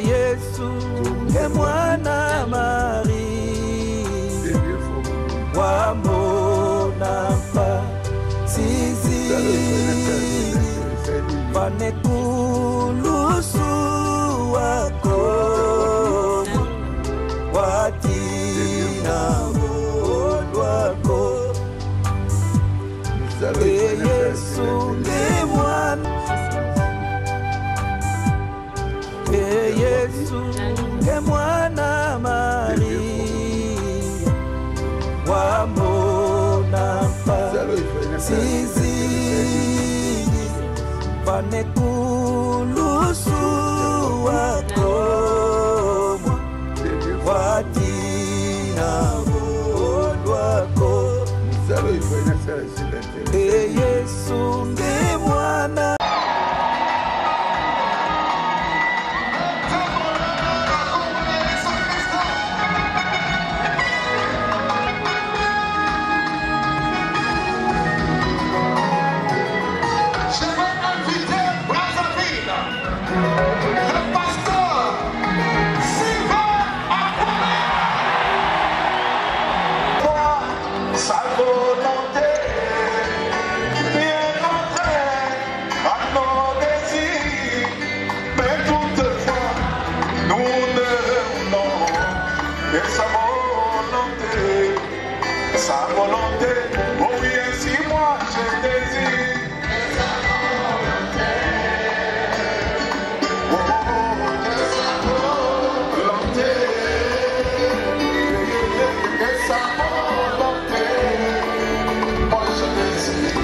Yesu ke mwana Marie wamona mpa sizi panekulusu wako watina wako Yesu ke mwana Yesu ke mwana Maria wamona mpa sizi panekulusu wako watina wako Yesu ke mwana sa volonté, oh oui, ainsi moi je désire. Sa volonté, oh, sa volonté, sa volonté, moi je désire.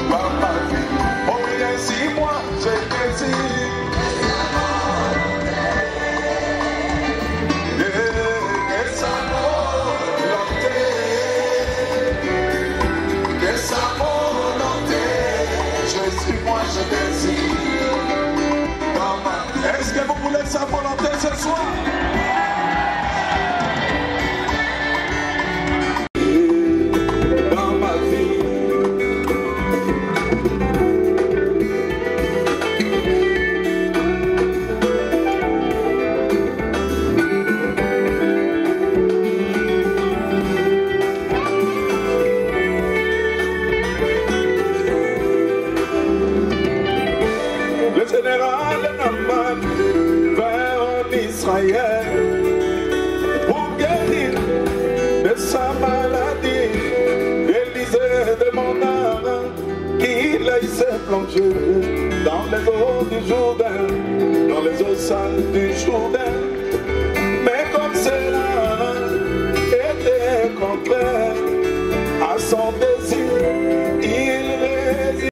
Dans ma vie, oh oui, ainsi moi je désire. Est-ce que vous voulez sa volonté ce soir? Dans ma vie, le général Naaman vint en Israël pour guérir de sa maladie. Élisée demanda qu'il aille se plonger dans les eaux du Jourdain, dans les eaux sales du Jourdain. Mais comme cela était contraire à son désir, il résiste.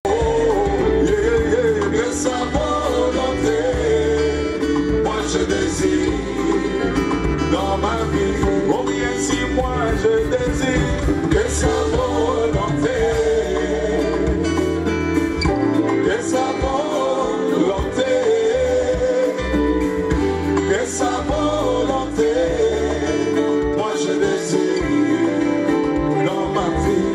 Je désire dans ma vie, oh oui, ainsi moi je désire que sa volonté, que sa volonté, que sa volonté, moi je désire dans ma vie.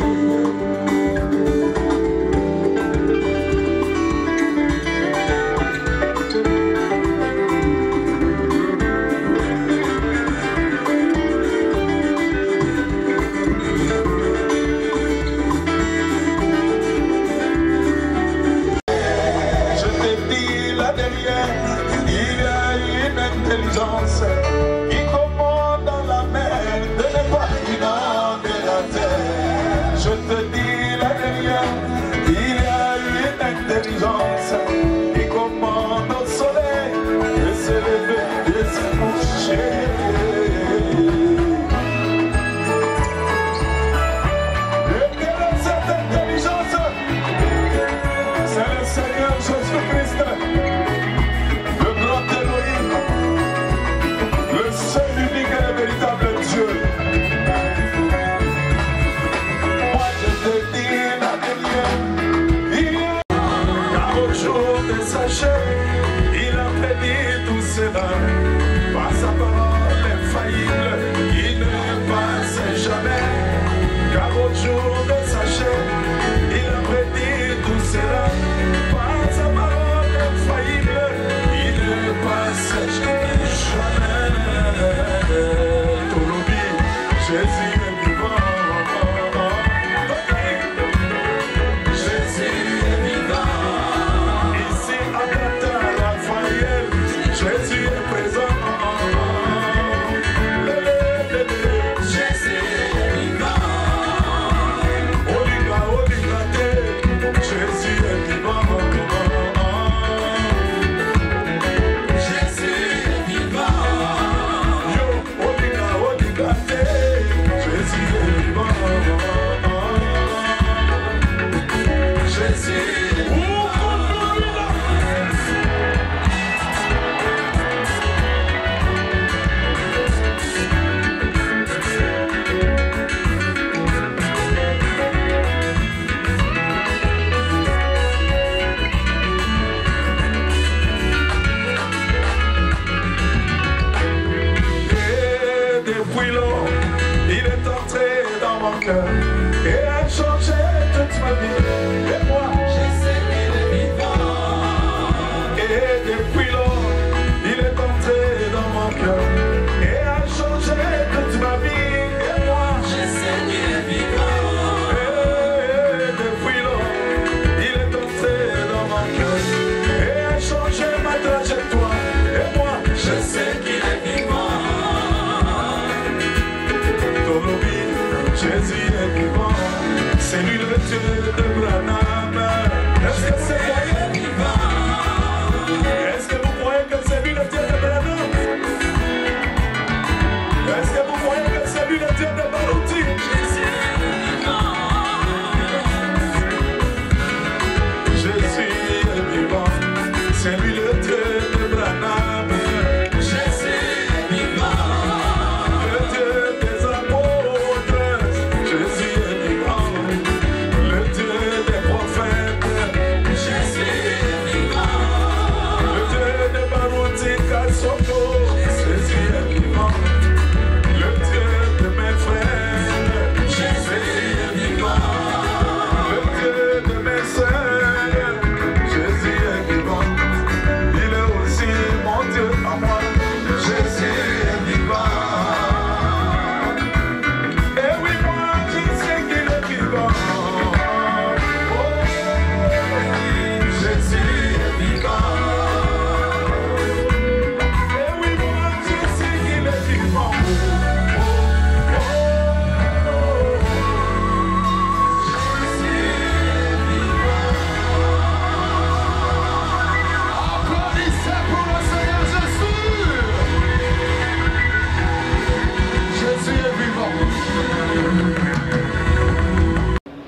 cœur et a changé toute ma vie. Et moi, je sais qu'il est vivant. et depuis lors, il est entré dans mon cœur et a changé toute ma vie. Et moi, Je sais qu'il est vivant. et depuis lors, il est entré dans mon cœur et a changé ma trajectoire. Et moi, Je sais qu'il est vivant. Jésus est vivant, c'est lui le Dieu de Branham. Est-ce que c'est vrai? Est-ce que vous croyez que c'est lui le Dieu de Branham? Est-ce que vous croyez que c'est lui le Dieu de Barouti? Jésus est vivant, c'est lui le Dieu de Branham.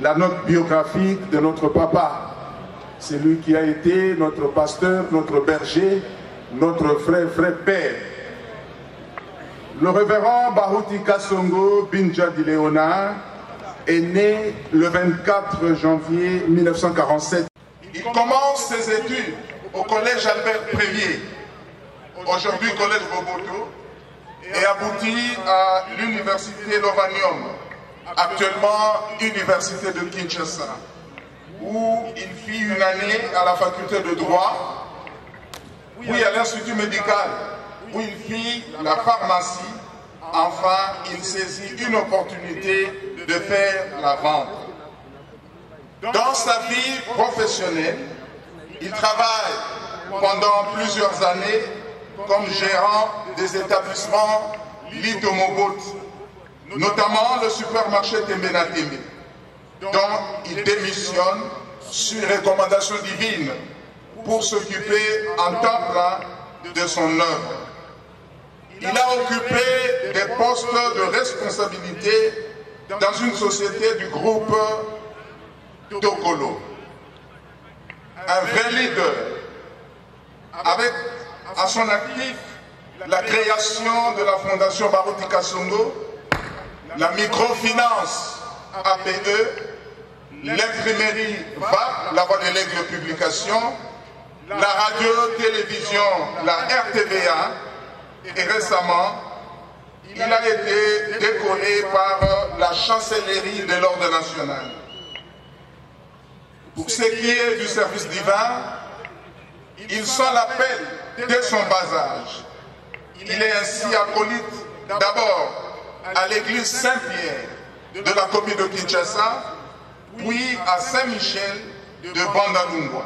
La note biographique de notre papa, c'est lui qui a été notre pasteur, notre berger, notre frère père. Le révérend Barouti Kasongo Binjadi Léonard est né le 24 janvier 1947. Il commence ses études au collège Albert Prévier, aujourd'hui collège Boboto, et aboutit à l'université Lovanium, actuellement Université de Kinshasa, où il fit une année à la faculté de droit, puis à l'institut médical, où il fit la pharmacie. Enfin, il saisit une opportunité de faire la vente. Dans sa vie professionnelle, il travaille pendant plusieurs années comme gérant des établissements Litomobot, notamment le supermarché Tembenatembe, dont il démissionne sur recommandation divine pour s'occuper en temps plein de son œuvre. Il a occupé des postes de responsabilité dans une société du groupe Tokolo. Un vrai leader, avec à son actif la création de la fondation Barouti Kasongo, la microfinance APE, l'imprimerie VAP, la Voix de l'Aigle Publication, la radio-télévision, la RTVA, et récemment, il a été décoré par la chancellerie de l'Ordre national. Pour ce qui est du service divin, il sent l'appel dès son bas âge. Il est ainsi acolyte d'abord à l'église Saint-Pierre de la commune de Kinshasa, puis à Saint-Michel de Bandalungwa.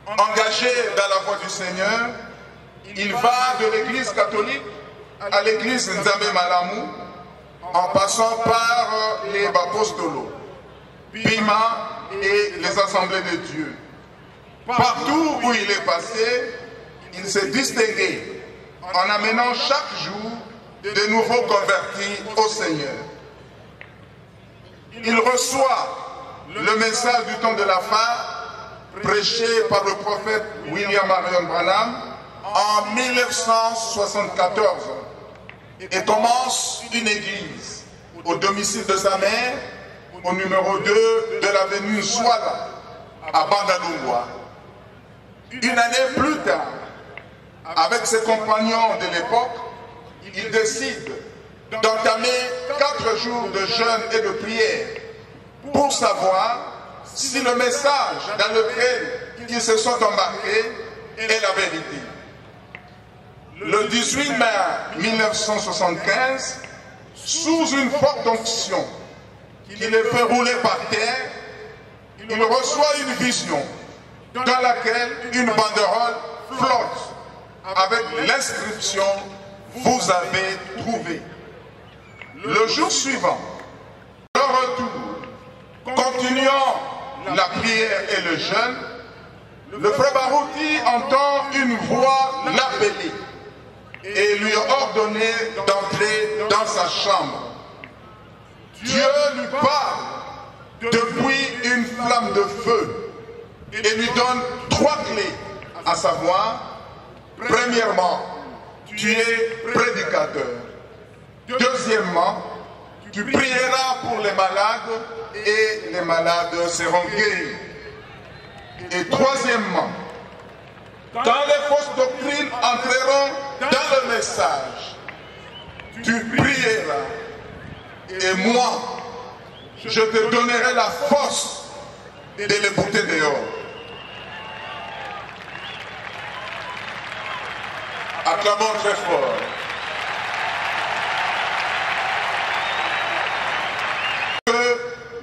Engagé dans la voie du Seigneur, il va de l'église catholique à l'église Nzambe Malamu, en passant par les Bapostolos, Pima et les assemblées de Dieu. Partout où il est passé, il s'est distingué en amenant chaque jour de nouveaux convertis au Seigneur. Il reçoit le message du temps de la fin prêché par le prophète William Marion Branham en 1974 et commence une église au domicile de sa mère, au numéro 2 de l'avenue Swala à Bandalungwa. Une année plus tard, avec ses compagnons de l'époque, il décide d'entamer 4 jours de jeûne et de prière pour savoir si le message dans lequel ils se sont embarqués est la vérité. Le 18 mai 1975, sous une forte onction qui les fait rouler par terre, il reçoit une vision dans laquelle une banderole flotte avec l'inscription « Vous avez trouvé ». Le jour suivant, le retour, continuant la prière et le jeûne, le frère Barouti entend une voix l'appeler et lui ordonner d'entrer dans sa chambre. Dieu lui parle depuis une flamme de feu et lui donne 3 clés, à savoir, premièrement, tu es prédicateur. Deuxièmement, tu prieras pour les malades et les malades seront guéris. Et troisièmement, quand les fausses doctrines entreront dans le message, tu prieras et moi, je te donnerai la force de les bouter dehors. Acclamons très fort. Que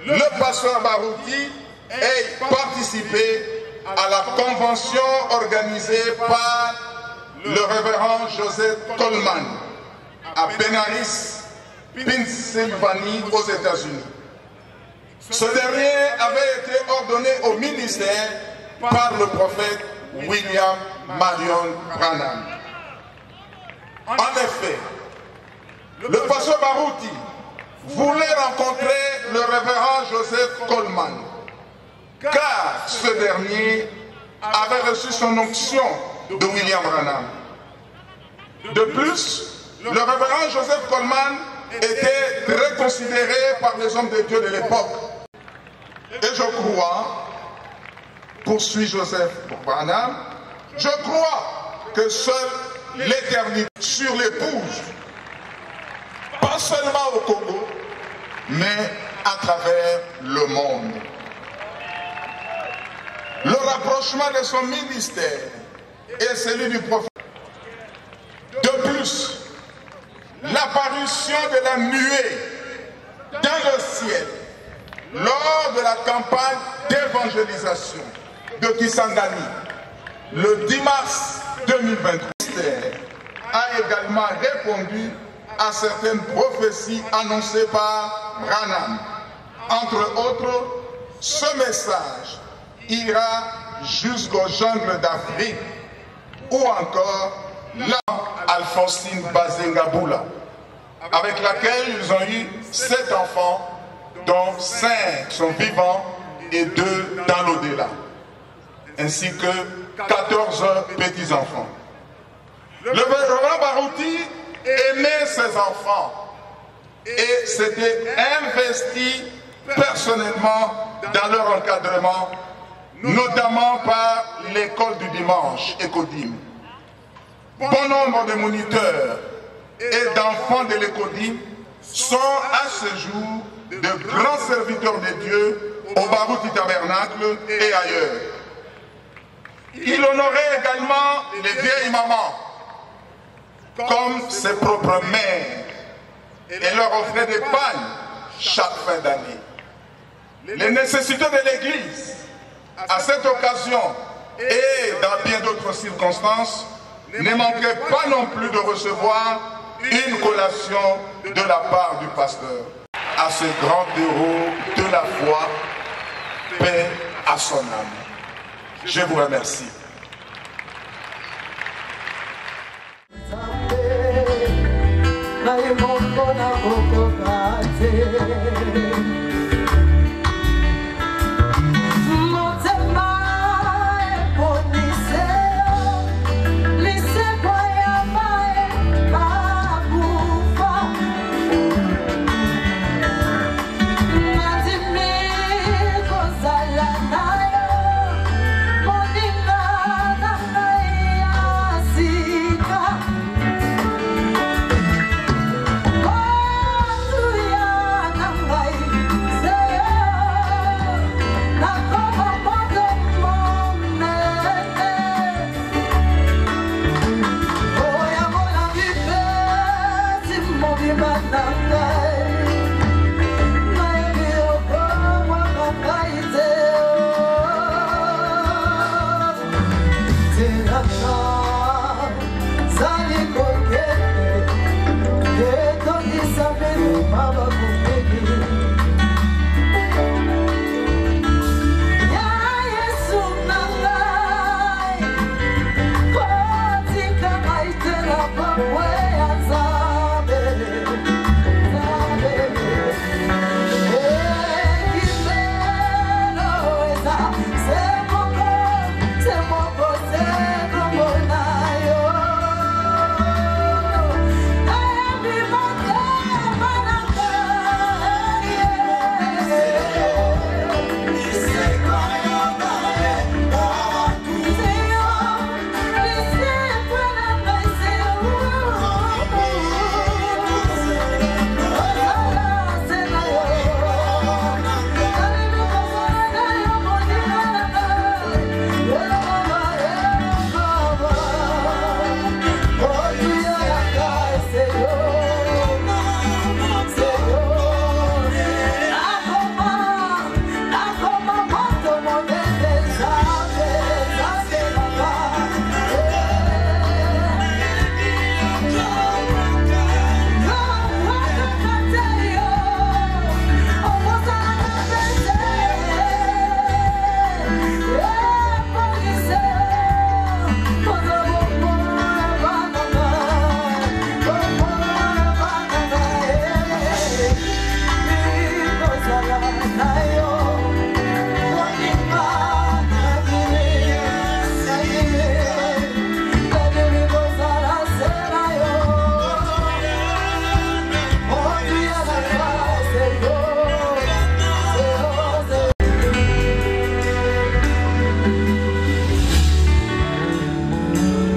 le pasteur Barouti ait participé à la convention organisée par le révérend Joseph Coleman à Benaris, Pennsylvanie, aux États-Unis. Ce dernier avait été ordonné au ministère par le prophète William Marion Branham. En effet, le pasteur Barouti voulait rencontrer le révérend Joseph Coleman, car ce dernier avait reçu son onction de William Branham. De plus, le révérend Joseph Coleman était très considéré par les hommes de Dieu de l'époque. Et je crois, poursuit Joseph Branham, je crois que seule l'éternité sur l'épouse, pas seulement au Congo, mais à travers le monde. Le rapprochement de son ministère et celui du prophète. De plus, l'apparition de la nuée dans le ciel lors de la campagne d'évangélisation de Kisangani le 10 mars 2023 a également répondu à certaines prophéties annoncées par Branham. Entre autres, ce message ira jusqu'aux jungles d'Afrique ou encore Alphonsine Bazengaboula, avec laquelle ils ont eu 7 enfants, dont 5 sont vivants et 2 dans l'au-delà, ainsi que 14 petits-enfants. Le révérend Barouti aimait ses enfants et s'était investi personnellement dans leur encadrement, notamment par l'école du dimanche, Écodim. Bon nombre de moniteurs et d'enfants de l'Écodim sont à ce jour de grands serviteurs de Dieu au Barouti Tabernacle et ailleurs. Il honorait également les vieilles mamans comme ses propres mères et leur offrait des pagnes chaque fin d'année. Les nécessités de l'Église, à cette occasion et dans bien d'autres circonstances, ne manquaient pas non plus de recevoir une collation de la part du pasteur. À ce grand héros de la foi, paix à son âme. Je vous remercie. Oh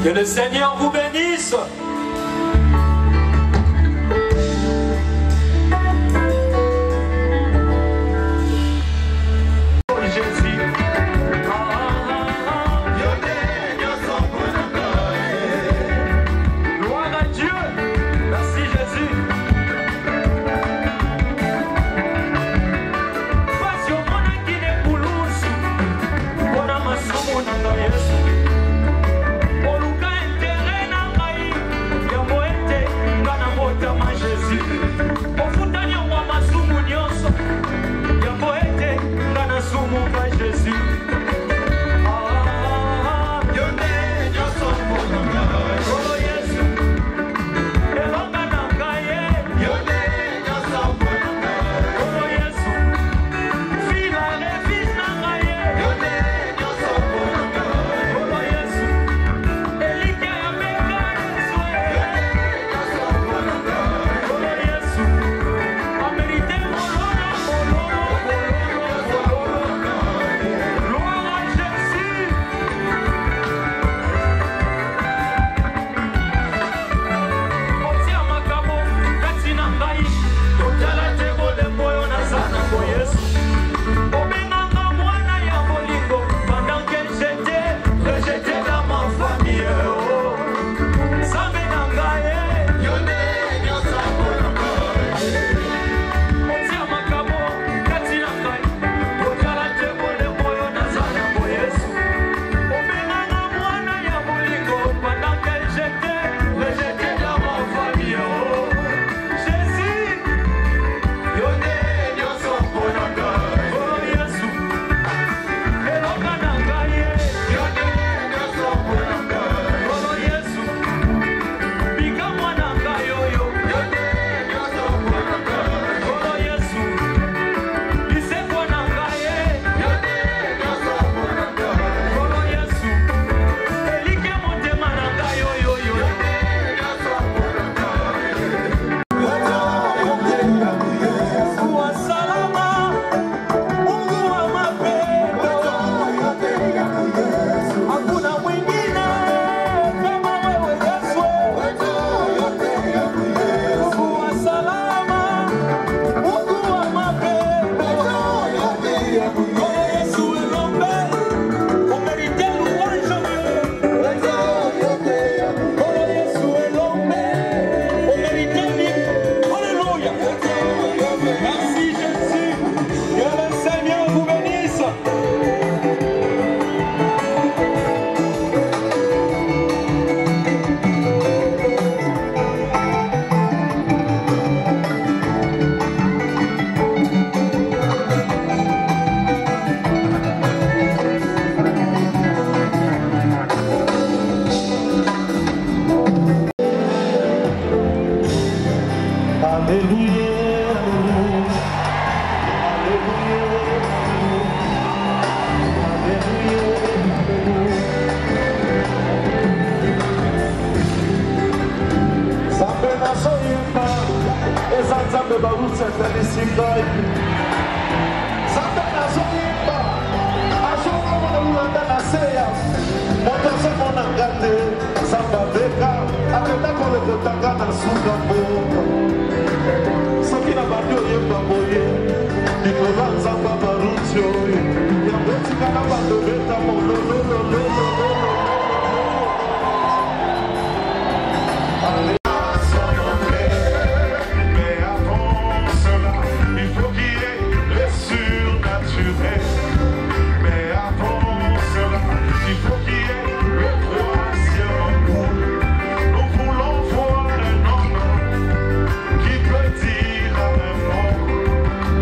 Que le Seigneur vous bénisse. Qui peut dire à un mot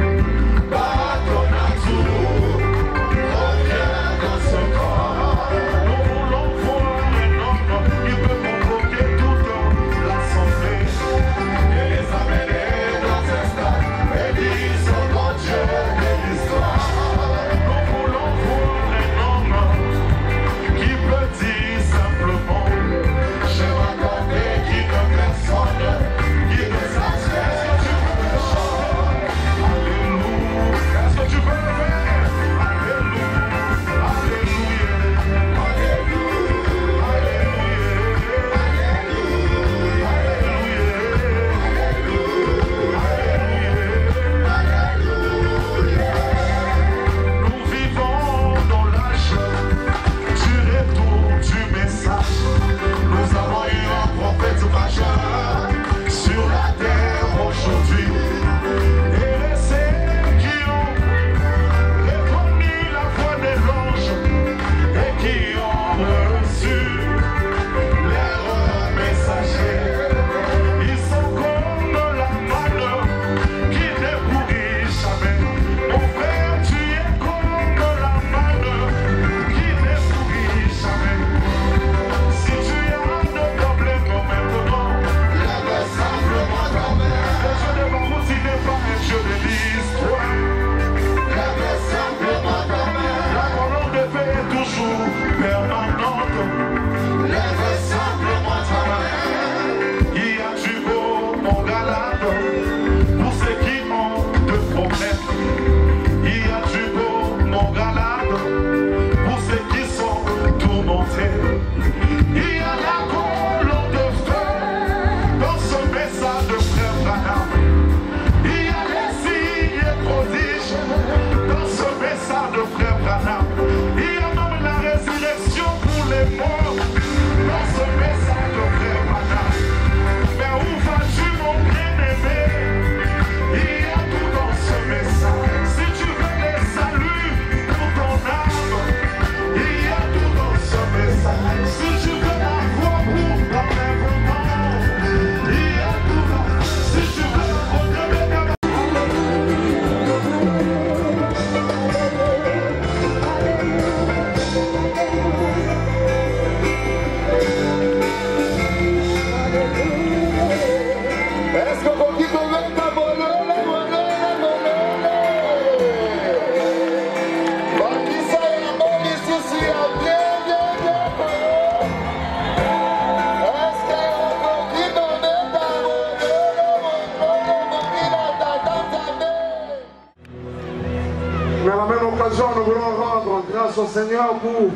Mais à la même occasion, nous voulons rendre grâce au Seigneur pour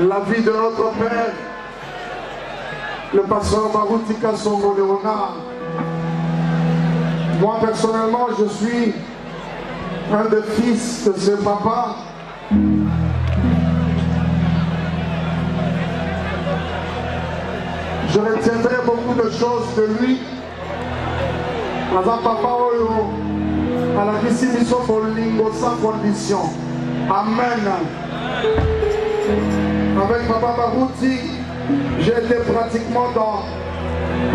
la vie de notre Père, le pasteur Marouti Kassongo Léonard. Moi, personnellement, je suis un des fils de ce papa. Je retiendrai beaucoup de choses de lui. Avec papa Oyo, à la mission Bolingo sans condition. Amen. Avec papa Marouti, j'ai été pratiquement dans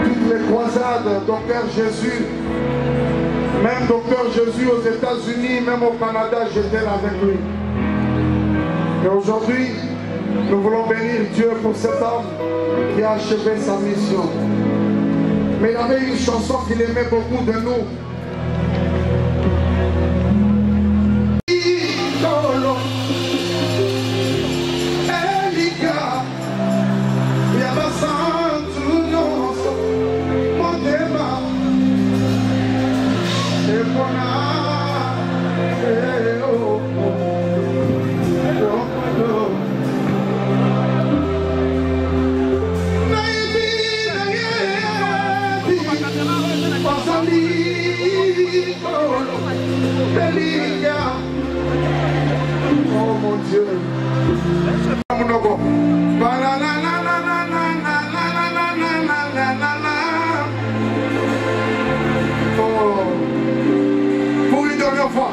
toutes les croisades, Docteur Jésus. Même Docteur Jésus aux États-Unis, même au Canada, j'étais là avec lui. Et aujourd'hui, nous voulons bénir Dieu pour cet homme qui a achevé sa mission. Mais il avait une chanson qu'il aimait beaucoup de nous. Oh mon Dieu. Pour une dernière fois.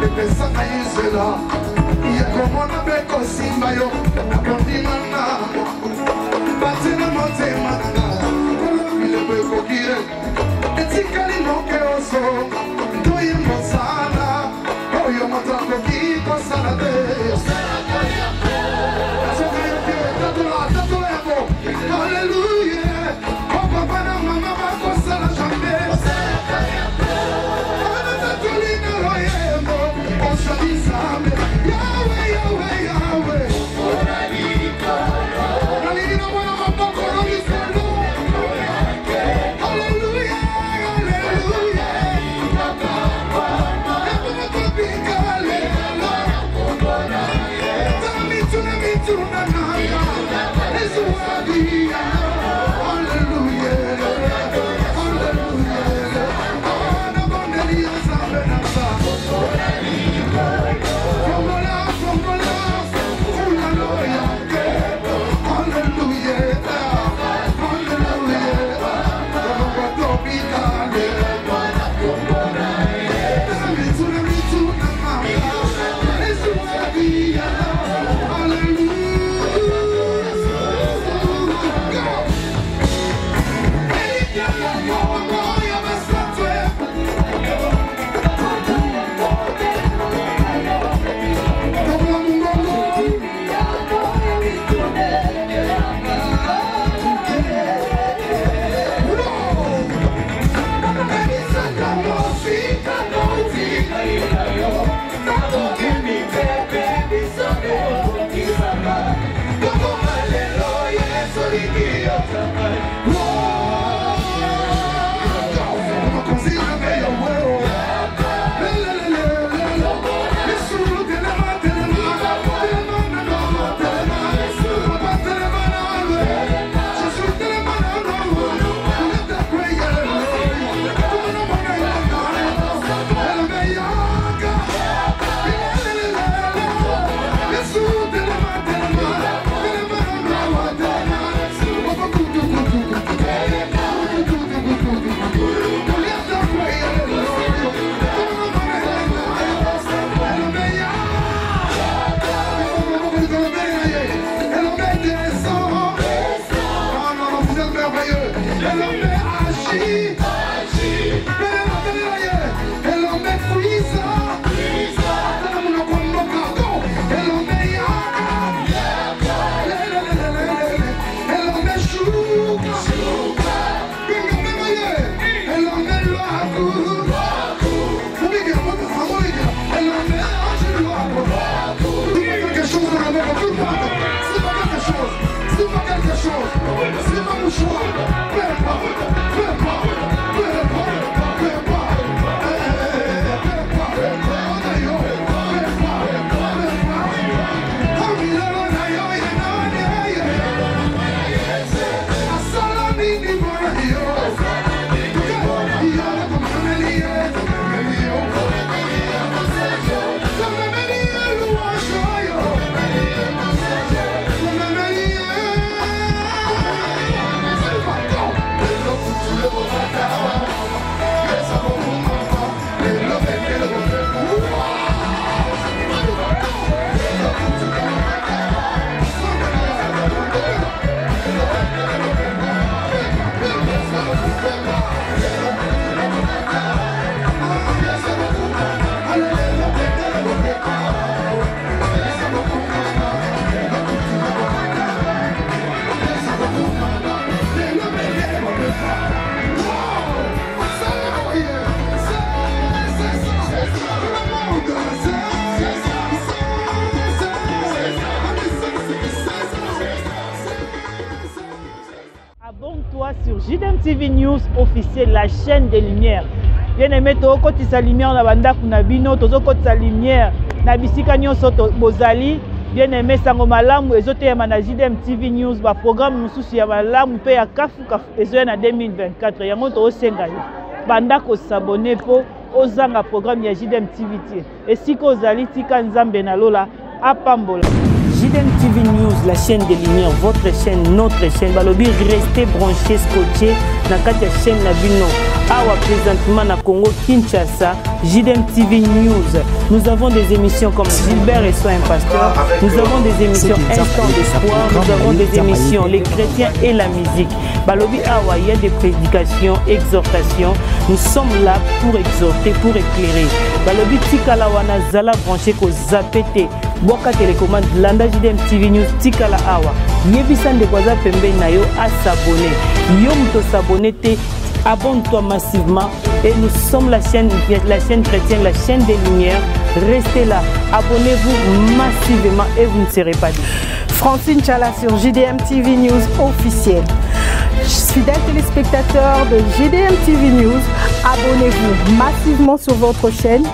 epesaka yuzela yekomona bekosimba yo nakondima nango batela motema nanga kolobile bekokire etikali moke oso toye mosala oyo moto akoki kosala te Hallelujah, oh papa na mama bakosala jamais Yahweh, Yahweh, Yahweh. Abonne-toi sur JDM TV News officiel, la chaîne des lumières. Bien aimé, to koti sa lumière na banda kuna bino, tozo koti sa lumière na bisika nyonso bozali. Bien aimé, sango malamu ezote ya na JDM TV News ba programme mususu ya malamu pe ya kafu ezo na 2024. Yango to osenga banda ko s'abonner po ozanga programme ya JDM TV. Esiko ozali tika nzambe na lola apambola. JDM TV News, la chaîne des lumières, votre chaîne, notre chaîne. Balobi, restez branchés, scotchés dans la chaîne Nabino. Awa présentement na Congo Kinshasa, JDM TV News. Nous avons des émissions comme Gilbert et Soin Pasteur. Nous avons des émissions Instant d'espoir. Nous avons des émissions Les chrétiens et la musique. Balobi Awa, il y a des prédications, exhortations. Nous sommes là pour exhorter, pour éclairer. Balobi Tikala wana zala branché ko zapete. Boka télécommande Landa JDM TV News Tikala Awa. Yebisan de kwaza pembe na yo à s'abonner. Yo mto s'abonner te. Abonne-toi massivement et nous sommes la chaîne chrétienne, la chaîne des lumières. Restez là, abonnez-vous massivement et vous ne serez pas déçus. Francine Chala sur JDM TV News officiel. Fidèles téléspectateurs de JDM TV News, abonnez-vous massivement sur votre chaîne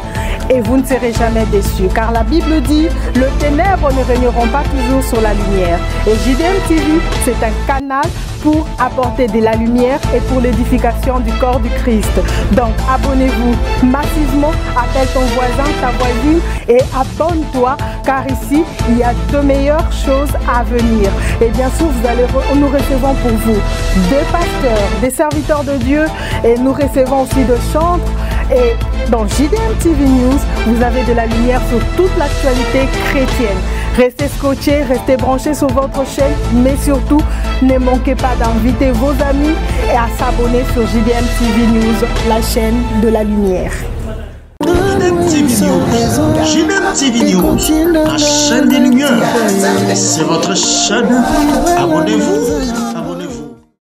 et vous ne serez jamais déçus. Car la Bible dit, le ténèbre ne régneront pas toujours sur la lumière. Et JDM TV, c'est un canal pour apporter de la lumière et pour l'édification du corps du Christ. Donc abonnez-vous massivement, appelle ton voisin, ta voisine et abonne-toi car ici il y a de meilleures choses à venir. Et bien sûr nous recevons pour vous des pasteurs, des serviteurs de Dieu et nous recevons aussi de chantres. Et dans JDM TV News, vous avez de la lumière sur toute l'actualité chrétienne. Restez scotchés, restez branchés sur votre chaîne, mais surtout, ne manquez pas d'inviter vos amis et à s'abonner sur JDM TV News, la chaîne de la lumière. JDM TV News, JDM TV News, la chaîne des lumières. C'est votre chaîne. Abonnez-vous.